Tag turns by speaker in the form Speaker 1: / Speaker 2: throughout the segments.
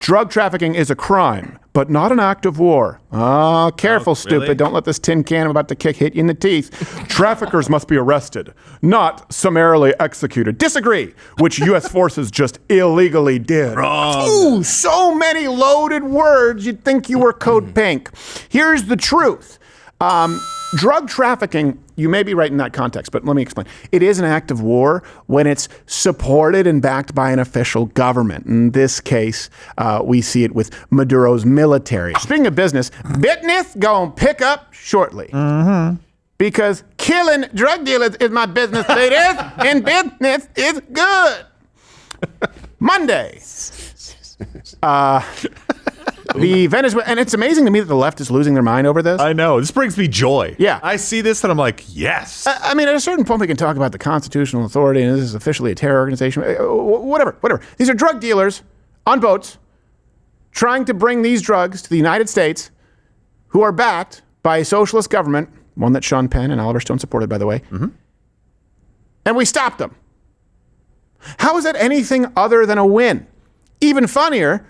Speaker 1: Drug trafficking is a crime, but not an act of war. Careful, stupid.
Speaker 2: Really?
Speaker 1: Don't let this tin can I'm about to kick hit you in the teeth. Traffickers must be arrested, not summarily executed. Disagree, which U.S. forces just illegally did.
Speaker 2: Wrong.
Speaker 1: Ooh, so many loaded words, you'd think you were Code Pink. Here's the truth. Drug trafficking, you may be right in that context, but let me explain. It is an act of war when it's supported and backed by an official government. In this case, we see it with Maduro's military. Speaking of business gonna pick up shortly. Because killing drug dealers is my business, ladies, and business is good. Monday. The Venezuela, and it's amazing to me that the left is losing their mind over this.
Speaker 2: I know. This brings me joy.
Speaker 1: Yeah.
Speaker 2: I see this and I'm like, yes.
Speaker 1: I mean, at a certain point, we can talk about the constitutional authority, and this is officially a terror organization. Whatever. These are drug dealers on boats trying to bring these drugs to the United States, who are backed by a socialist government, one that Sean Penn and Oliver Stone supported, by the way. And we stopped them. How is that anything other than a win? Even funnier,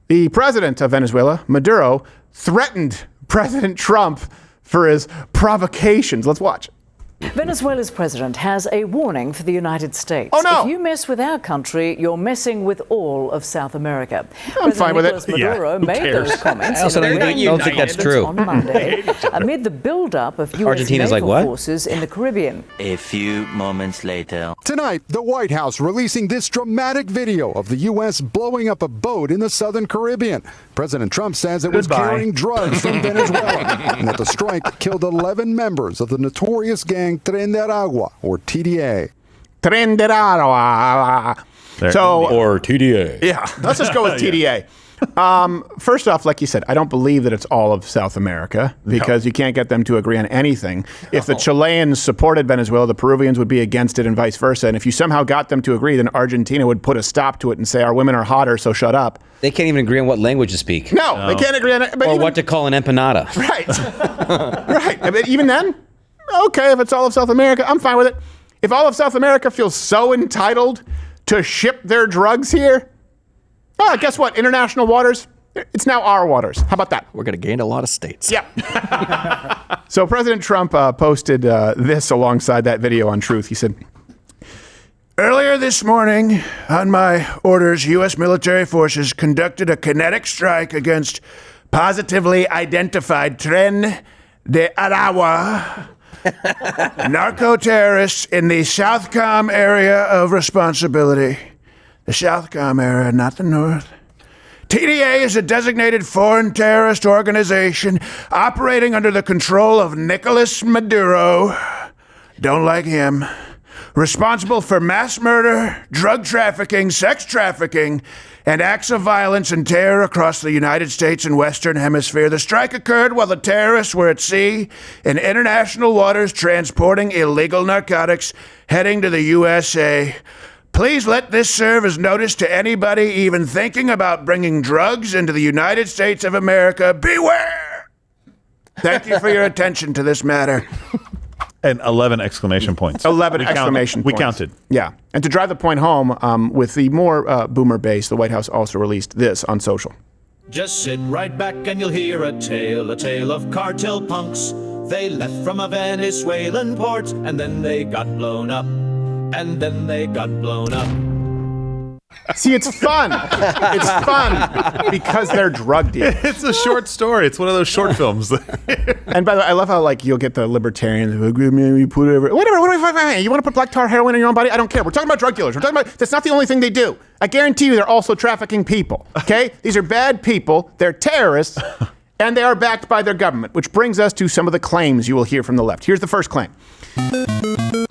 Speaker 1: the president of Venezuela, Maduro, threatened President Trump for his provocations. Let's watch.
Speaker 3: Venezuela's president has a warning for the United States.
Speaker 1: Oh, no.
Speaker 3: If you mess with our country, you're messing with all of South America.
Speaker 1: I'm fine with it.
Speaker 3: President Nicolas Maduro made those comments
Speaker 4: I also
Speaker 3: in a
Speaker 4: don't think that's true.
Speaker 3: on Monday amid the build-up of U.S.
Speaker 4: Argentina's
Speaker 3: naval
Speaker 4: like, what?
Speaker 3: forces in the Caribbean.
Speaker 5: A few moments later.
Speaker 6: Tonight, the White House releasing this dramatic video of the U.S. blowing up a boat in the southern Caribbean. President Trump says it was carrying drugs from Venezuela and that the strike killed 11 members of the notorious gang Tren de Aragua, or TDA.
Speaker 1: Tren de Aragua.
Speaker 4: Or TDA.
Speaker 1: Yeah, let's just go with TDA. First off, like you said, I don't believe that it's all of South America because you can't get them to agree on anything. If the Chileans supported Venezuela, the Peruvians would be against it and vice versa. And if you somehow got them to agree, then Argentina would put a stop to it and say, our women are hotter, so shut up.
Speaker 4: They can't even agree on what language to speak.
Speaker 1: No, they can't agree on it. But
Speaker 4: Or what to call an empanada.
Speaker 1: Right. Right. I mean, even then, okay, if it's all of South America, I'm fine with it. If all of South America feels so entitled to ship their drugs here, guess what? International waters, it's now our waters. How about that?
Speaker 7: We're going to gain a lot of states.
Speaker 1: Yeah. So President Trump posted this alongside that video on Truth. He said, earlier this morning, on my orders, U.S. military forces conducted a kinetic strike against positively identified Tren de Aragua narco-terrorists in the Southcom area of responsibility. The Southcom area, not the North. TDA is a designated foreign terrorist organization operating under the control of Nicolas Maduro. Don't like him. Responsible for mass murder, drug trafficking, sex trafficking, and acts of violence and terror across the United States and Western Hemisphere. The strike occurred while the terrorists were at sea in international waters transporting illegal narcotics heading to the USA. Please let this serve as notice to anybody even thinking about bringing drugs into the United States of America. Beware! Thank you for your attention to this matter.
Speaker 2: And 11 exclamation points.
Speaker 1: 11 exclamation points.
Speaker 2: We counted.
Speaker 1: Yeah. And to drive the point home, with the more boomer base, the White House also released this on social.
Speaker 8: Just sit right back and you'll hear a tale of cartel punks. They left from a Venezuelan port and then they got blown up. And then they got blown up.
Speaker 1: See, it's fun. It's fun because they're drug dealers.
Speaker 2: It's a short story. It's one of those short films.
Speaker 1: And by the way, I love how you'll get the libertarians. You put it whatever. You want to put black tar heroin in your own body? I don't care. We're talking about drug dealers. We're talking about that's not the only thing they do. I guarantee you, they're also trafficking people. Okay, these are bad people. They're terrorists, and they are backed by their government. Which brings us to some of the claims you will hear from the left. Here's the first claim.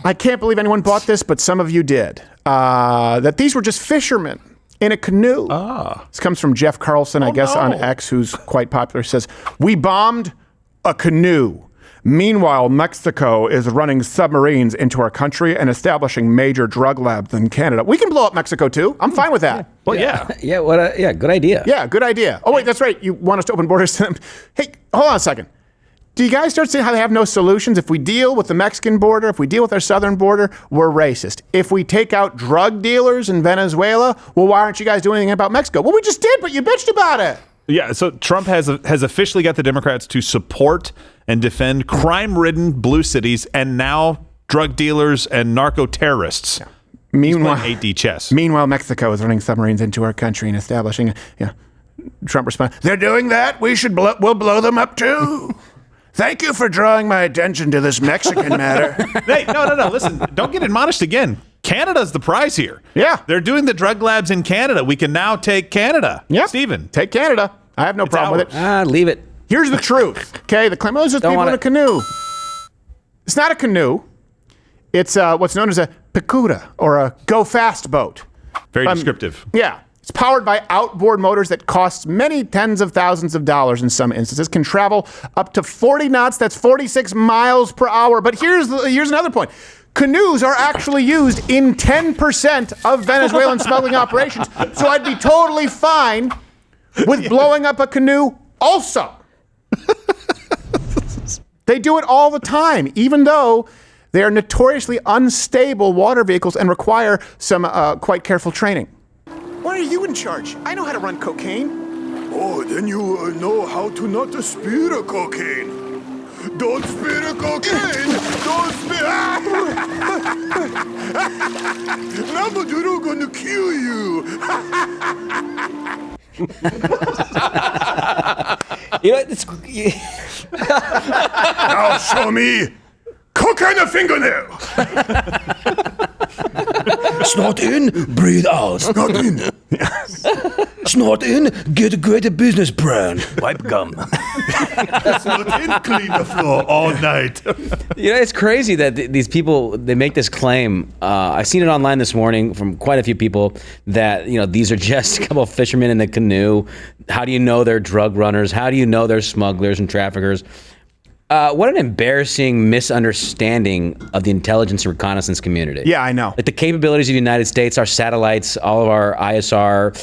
Speaker 1: I can't believe anyone bought this, but some of you did. That these were just fishermen in a canoe. This comes from Jeff Carlson, I guess, on X, who's quite popular. Says, we bombed a canoe. Meanwhile, Mexico is running submarines into our country and establishing major drug labs in Canada. We can blow up Mexico, too. I'm fine with that.
Speaker 2: Well, yeah.
Speaker 4: Yeah, good idea.
Speaker 1: Yeah, good idea. Oh, wait, that's right. You want us to open borders to them. Hey, hold on a second.
Speaker 7: Do you guys start seeing how they have no solutions? If we deal with the Mexican border, if we deal with our southern border, we're racist. If we take out drug dealers in Venezuela, well, why aren't you guys doing anything about Mexico? Well, we just did, but you bitched about it.
Speaker 2: Yeah, so Trump has officially got the Democrats to support and defend crime-ridden blue cities and now drug dealers and narco-terrorists. Yeah.
Speaker 7: Meanwhile,
Speaker 2: 8D chess.
Speaker 7: Meanwhile, Mexico is running submarines into our country and establishing Trump response. They're doing that. We'll blow them up too. Thank you for drawing my attention to this Mexican matter.
Speaker 2: Hey, no. Listen, don't get admonished again. Canada's the prize here.
Speaker 7: Yeah.
Speaker 2: They're doing the drug labs in Canada. We can now take Canada.
Speaker 7: Yeah.
Speaker 2: Steven.
Speaker 7: Take Canada. I have no problem with it.
Speaker 4: Leave it.
Speaker 7: Here's the truth. Okay, the claim, it's just people in a canoe. It's not a canoe. It's what's known as a picuda or a go-fast boat.
Speaker 2: Very descriptive.
Speaker 7: Yeah. It's powered by outboard motors that cost many tens of thousands of dollars in some instances, can travel up to 40 knots. That's 46 miles per hour. But here's another point. Canoes are actually used in 10% of Venezuelan smuggling operations. So I'd be totally fine with blowing up a canoe also. They do it all the time, even though they are notoriously unstable water vehicles and require some quite careful training. Why are you in charge? I know how to run cocaine.
Speaker 1: Oh, then you know how to not to speed a cocaine. Don't speed a cocaine. Don't speed. Namaduro gonna kill you. Now show me cocaine a fingernail.
Speaker 9: Snort in, breathe out.
Speaker 1: Snort in.
Speaker 9: Snort in, get a greater business plan. Wipe gum.
Speaker 1: Snort in, clean the floor all night.
Speaker 4: It's crazy that these people, they make this claim. I've seen it online this morning from quite a few people that, these are just a couple of fishermen in the canoe. How do you know they're drug runners? How do you know they're smugglers and traffickers? What an embarrassing misunderstanding of the intelligence and reconnaissance community.
Speaker 7: Yeah, I know.
Speaker 4: Like the capabilities of the United States, our satellites, all of our ISR,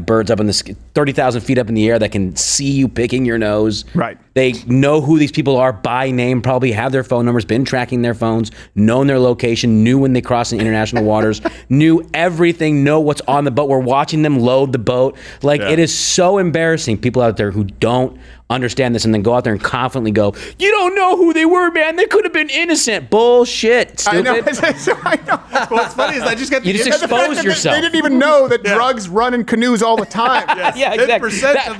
Speaker 4: birds up in the 30,000 feet up in the air that can see you picking your nose.
Speaker 7: Right.
Speaker 4: They know who these people are by name, probably have their phone numbers, been tracking their phones, known their location, knew when they crossed in international waters, knew everything, know what's on the boat. We're watching them load the boat. It is so embarrassing. People out there who don't understand this and then go out there and confidently go, you don't know who they were, man. They could have been innocent. Bullshit. Stupid.
Speaker 7: I know.
Speaker 2: What's funny is I just got
Speaker 4: you just expose yourself.
Speaker 7: They didn't even know that drugs run in canoes all the time.
Speaker 4: Yeah, exactly.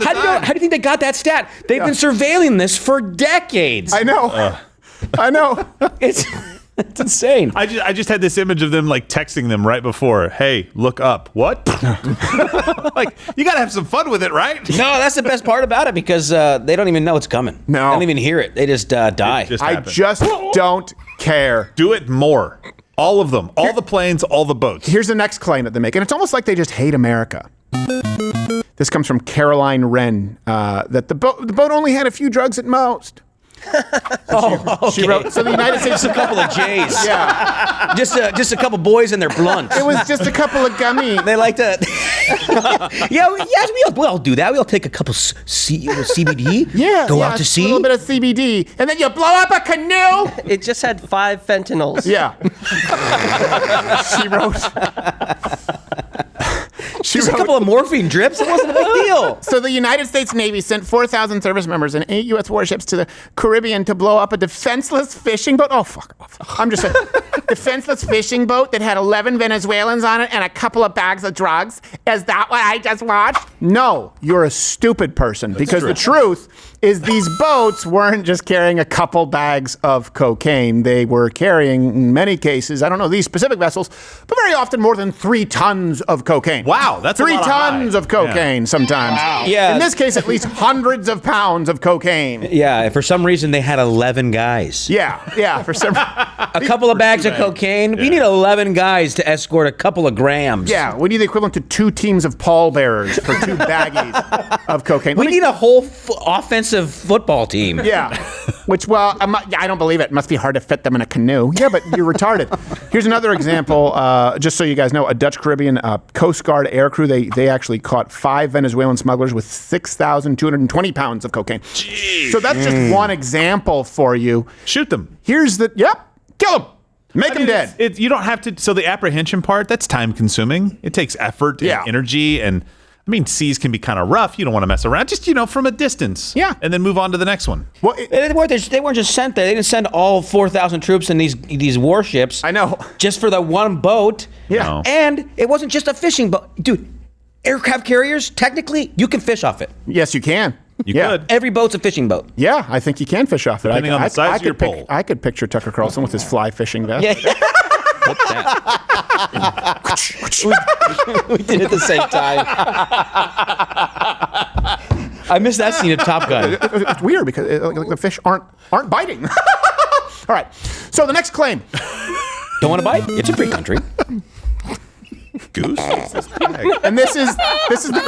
Speaker 4: How do you think they got that stat? They've been surveilling this for decades.
Speaker 7: I know. I know.
Speaker 4: It's insane.
Speaker 2: I just had this image of them texting them right before. Hey, look up. What? You got to have some fun with it, right?
Speaker 4: No, that's the best part about it because they don't even know it's coming.
Speaker 7: No.
Speaker 4: They don't even hear it. They just die.
Speaker 7: I just don't care.
Speaker 2: Do it more. All of them. All the planes, all the boats.
Speaker 7: Here's the next claim that they make, and it's almost like they just hate America. This comes from Caroline Wren, that the boat only had a few drugs at most. She wrote, so the United States,
Speaker 4: just a couple of J's.
Speaker 7: Yeah,
Speaker 4: just a couple boys and their blunts.
Speaker 7: It was just a couple of gummy.
Speaker 4: They like to. We'll do that. We'll take a couple CBD.
Speaker 7: Yeah,
Speaker 4: go out to sea.
Speaker 7: A little bit of CBD, and then you blow up a canoe.
Speaker 10: It just had 5 fentanyls.
Speaker 7: Yeah. She wrote.
Speaker 4: Just a couple of morphine drips. It wasn't a big deal.
Speaker 7: So the United States Navy sent 4,000 service members and 8 U.S. warships to the Caribbean to blow up a defenseless fishing boat. Oh, fuck. I'm just saying. Defenseless fishing boat that had 11 Venezuelans on it and a couple of bags of drugs. Is that what I just watched? No, you're a stupid person. Because the truth is these boats weren't just carrying a couple bags of cocaine. They were carrying, in many cases, I don't know these specific vessels, but very often more than 3 tons of cocaine.
Speaker 2: Wow, that's
Speaker 7: 3
Speaker 2: a lot
Speaker 7: tons of cocaine sometimes.
Speaker 4: Wow. Yeah.
Speaker 7: In this case, at least hundreds of pounds of cocaine.
Speaker 4: Yeah, for some reason they had 11 guys.
Speaker 7: Yeah, for some.
Speaker 4: A couple of bags of cocaine. We need 11 guys to escort a couple of grams.
Speaker 7: Yeah, we need the equivalent to 2 teams of pallbearers for 2 baggies of cocaine.
Speaker 4: We need a whole offensive football team.
Speaker 7: Yeah. Which, well, I don't believe it. It must be hard to fit them in a canoe. Yeah, but you're retarded. Here's another example, just so you guys know. A Dutch Caribbean Coast Guard air crew, they actually caught 5 Venezuelan smugglers with 6,220 pounds of cocaine.
Speaker 2: Jeez.
Speaker 7: So that's just one example for you.
Speaker 2: Shoot them.
Speaker 7: Here's the, kill them. Make them dead.
Speaker 2: You don't have to. So the apprehension part, that's time consuming. It takes effort and energy. And I mean, seas can be kind of rough. You don't want to mess around. Just, from a distance.
Speaker 7: Yeah.
Speaker 2: And then move on to the next one.
Speaker 7: Well,
Speaker 4: They weren't just sent there. They didn't send all 4,000 troops in these warships.
Speaker 7: I know.
Speaker 4: Just for the one boat.
Speaker 7: Yeah.
Speaker 2: No.
Speaker 4: And it wasn't just a fishing boat. Dude, aircraft carriers, technically, you can fish off it.
Speaker 7: Yes, you can.
Speaker 2: You could.
Speaker 4: Every boat's a fishing boat.
Speaker 7: Yeah, I think you can fish off it.
Speaker 2: Depending on the size of your pole.
Speaker 7: I could picture Tucker Carlson with his fly fishing vest.
Speaker 4: Yeah. we did it at the same time. I missed that scene of Top Gun.
Speaker 7: It's weird because the fish aren't biting. All right. So the next claim.
Speaker 4: Don't want to bite? It's a free country.
Speaker 2: Goose.
Speaker 7: And this is the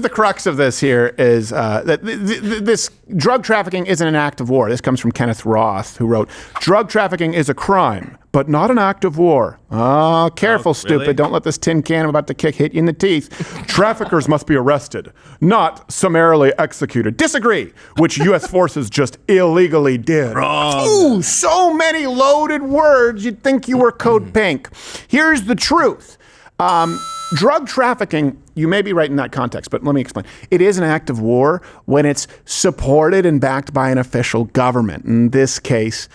Speaker 7: crux of this here is that this drug trafficking isn't an act of war. This comes from Kenneth Roth, who wrote, "Drug trafficking is a crime, but not an act of war." Oh, careful, stupid.
Speaker 2: Really?
Speaker 7: Don't let this tin can I'm about to kick hit you in the teeth. Traffickers must be arrested, not summarily executed. Disagree, which U.S. forces just illegally did.
Speaker 2: Wrong.
Speaker 7: Ooh, so many loaded words, you'd think you were code pink. Here's the truth. Drug trafficking, you may be right in that context, but let me explain. It is an act of war when it's supported and backed by an official government. In this case,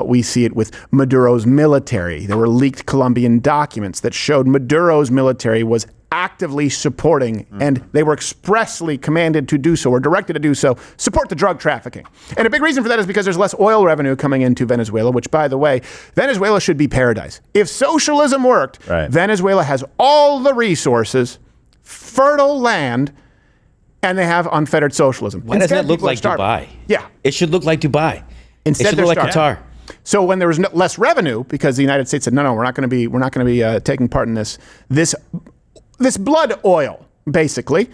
Speaker 7: we see it with Maduro's military. There were leaked Colombian documents that showed Maduro's military was actively supporting, and they were expressly commanded to do so or directed to do so, support the drug trafficking. And a big reason for that is because there's less oil revenue coming into Venezuela, which, by the way, Venezuela should be paradise. If socialism worked, Venezuela has all the resources, fertile land, and they have unfettered socialism.
Speaker 4: Why doesn't it look like Dubai?
Speaker 7: Yeah.
Speaker 4: It should look like Dubai.
Speaker 7: Instead,
Speaker 4: it should look like Qatar.
Speaker 7: So when there was less revenue, because the United States said, no, we're not going to be taking part in this blood oil, basically.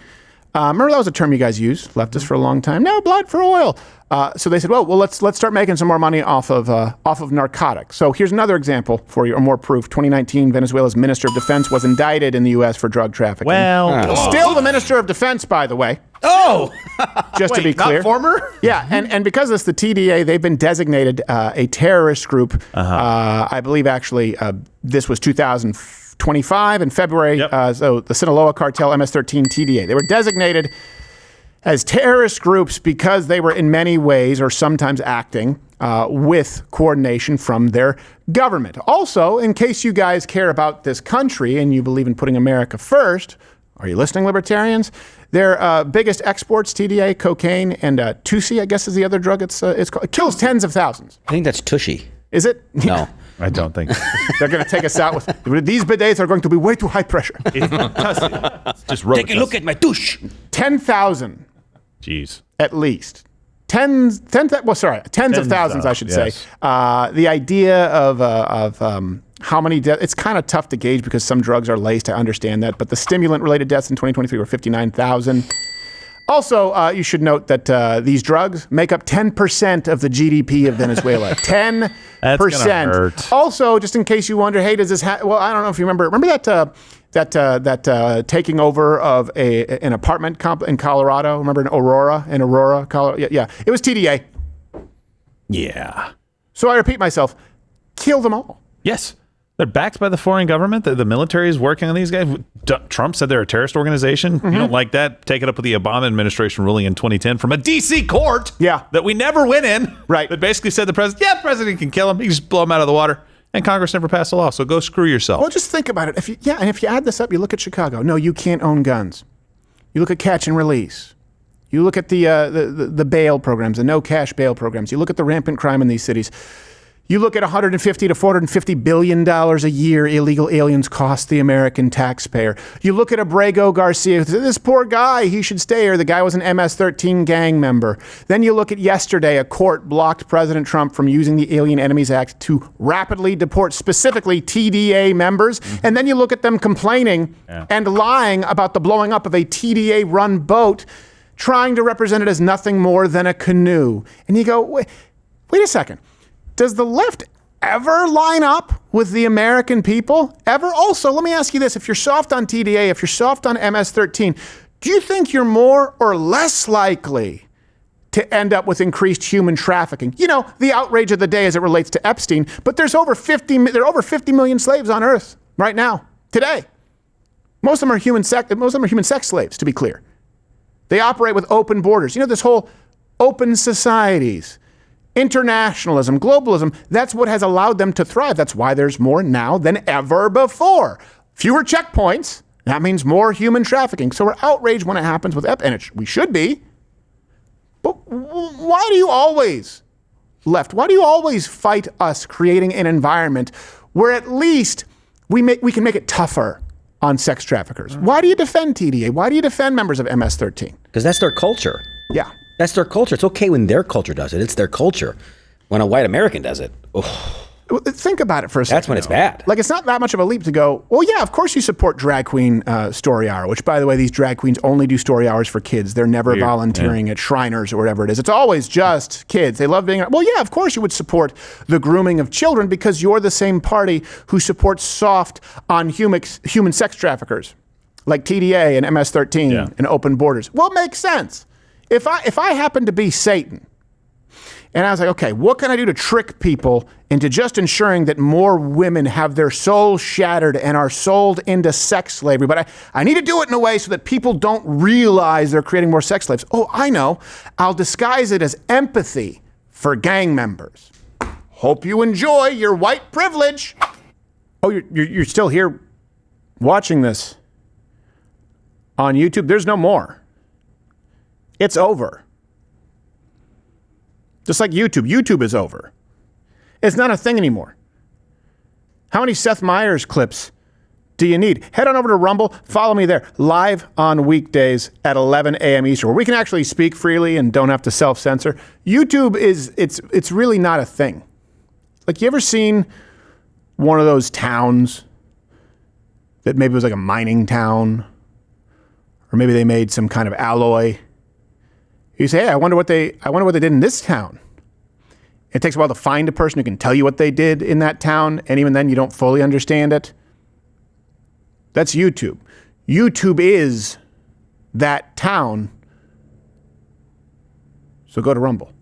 Speaker 7: Remember that was a term you guys used, leftists, for a long time. No, blood for oil. So they said, well, let's start making some more money off of narcotics. So here's another example for you, or more proof. 2019, Venezuela's Minister of Defense was indicted in the U.S. for drug trafficking. Still the Minister of Defense, by the way.
Speaker 4: Oh!
Speaker 7: Just to be clear.
Speaker 2: Not former?
Speaker 7: Yeah, and because of this, the TDA, they've been designated a terrorist group. I believe, actually, this was 2025 in February. So the Sinaloa cartel, MS-13 TDA. They were designated as terrorist groups because they were in many ways or sometimes acting with coordination from their government. Also, in case you guys care about this country and you believe in putting America first, are you listening, libertarians? Their biggest exports, TDA, cocaine, and Tusi, I guess is the other drug it's called. It kills tens of thousands.
Speaker 4: I think that's Tushy.
Speaker 7: Is it?
Speaker 4: No.
Speaker 2: I don't think.
Speaker 7: They're going to take us out with these bidets are going to be way too high pressure.
Speaker 2: It's just
Speaker 4: Take a look at my tush.
Speaker 7: 10,000.
Speaker 2: Jeez.
Speaker 7: At least. Tens of thousands, I should say. The idea of how many deaths, it's kind of tough to gauge because some drugs are laced, I understand that, but the stimulant-related deaths in 2023 were 59,000. Also, you should note that these drugs make up 10% of the GDP of Venezuela. 10%.
Speaker 2: That's gonna hurt.
Speaker 7: Also, just in case you wonder, hey, does this well, I don't know if you remember that taking over of an apartment in Colorado? Remember in Aurora, Colorado? Yeah. It was TDA.
Speaker 2: Yeah.
Speaker 7: So I repeat myself, kill them all.
Speaker 2: Yes. They're backed by the foreign government. The military is working on these guys. Trump said they're a terrorist organization. You don't like that? Take it up with the Obama administration ruling in 2010 from a D.C. court that we never went in.
Speaker 7: Right.
Speaker 2: That basically said the president can kill him. He can just blow him out of the water. And Congress never passed a law, so go screw yourself.
Speaker 7: Well, just think about it. And if you add this up, you look at Chicago. No, you can't own guns. You look at catch and release. You look at the bail programs, the no-cash bail programs. You look at the rampant crime in these cities. You look at $150 to $450 billion a year illegal aliens cost the American taxpayer. You look at Abrego Garcia, this poor guy, he should stay here. The guy was an MS-13 gang member. Then you look at yesterday, a court blocked President Trump from using the Alien Enemies Act to rapidly deport specifically TDA members. And then you look at them complaining and lying about the blowing up of a TDA-run boat. trying to represent it as nothing more than a canoe. And you go, wait a second. Does the left ever line up with the American people? Ever? Also, let me ask you this. If you're soft on TDA, if you're soft on MS-13, do you think you're more or less likely to end up with increased human trafficking? You know, the outrage of the day as it relates to Epstein, but there are over 50 million slaves on Earth right now, today. Most of them are human sex slaves, to be clear. They operate with open borders. You know, this whole open societies, internationalism, globalism, that's what has allowed them to thrive. That's why there's more now than ever before. Fewer checkpoints, that means more human trafficking. So we're outraged when it happens with and we should be. But why do you always, left, why do you always fight us creating an environment where at least we can make it tougher on sex traffickers? Why do you defend TDA? Why do you defend members of MS-13?
Speaker 4: Because that's their culture.
Speaker 7: Yeah.
Speaker 4: That's their culture. It's okay when their culture does it. It's their culture. When a white American does it,
Speaker 7: think about it for a second.
Speaker 4: That's when it's bad.
Speaker 7: Like, it's not that much of a leap to go, well, yeah, of course you support drag queen story hour, which, by the way, these drag queens only do story hours for kids. They're never volunteering at Shriners or whatever it is. It's always just kids. They love being, well, yeah, of course you would support the grooming of children because you're the same party who supports soft on human sex traffickers like TDA and MS-13 and open borders. Well, it makes sense. If I happen to be Satan, and I was like, okay, what can I do to trick people into just ensuring that more women have their souls shattered and are sold into sex slavery? But I need to do it in a way so that people don't realize they're creating more sex slaves. Oh, I know. I'll disguise it as empathy for gang members. Hope you enjoy your white privilege. Oh, you're still here watching this on YouTube? There's no more. It's over. Just like YouTube. YouTube is over. It's not a thing anymore. How many Seth Meyers clips do you need? Head on over to Rumble. Follow me there. Live on weekdays at 11 a.m. Eastern, where we can actually speak freely and don't have to self-censor. YouTube it's really not a thing. Like, you ever seen one of those towns that maybe was like a mining town? Or maybe they made some kind of alloy. You say, hey, I wonder what they did in this town. It takes a while to find a person who can tell you what they did in that town, and even then you don't fully understand it. That's YouTube. YouTube is that town. So go to Rumble.